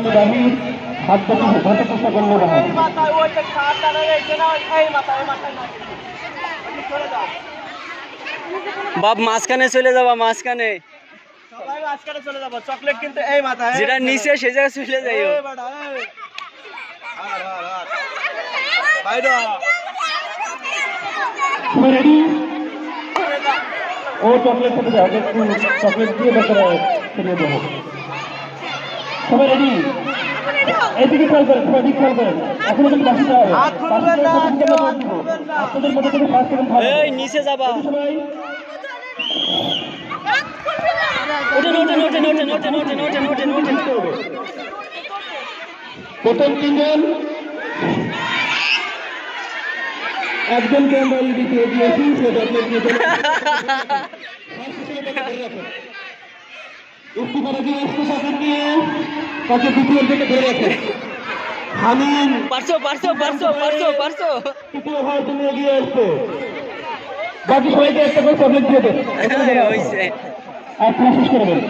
কিন্তু দাবি হাত থেকে ঘটে চেষ্টা করলো না। বাপ মাঝখানে চলে যাবা, মাঝখানে সবাই মাঝখানে চলে যাবো। চকলেট কিন্তু এই মাথায়, যেটা নিচে সে জায়গায় চলে যাইও। সবাই রেডি? ও চকলেট খেতে যাও, একটু চকলেট দিয়ে ভেতরে ফেলে দেবো। সবাই রেডি? এইদিকে খেয়াল করেন, সবাই দিক খেয়াল করেন। এখন কিন্তু বাসি যাওয়া হবে। আপনাদের মধ্যে থেকে ফার্স্ট সেকেন্ড থার্ড এই নিচে যাবা। সবাই ওঠেন ওঠেন ওঠেন ওঠেন ওঠেন ওঠেন ওঠেন ওঠেন ওঠেন। প্রথম তিনজন একজনকে আমরা দিতে দিয়েছি, সে চকলেট দিয়ে ইস্তিফার আগে চকলেট নিয়ে তাকে দ্বিতীয় জন্য ধরে রাখে। হামিম পারছো পারছো পারছো পারছো পারছো। তৃতীয় হওয়ার জন্য এগিয়ে আসছে। বাকি সবাইকে একটা করে চকলেট দিয়ে দেন, হয়েছে। আর শেষ করে দেন।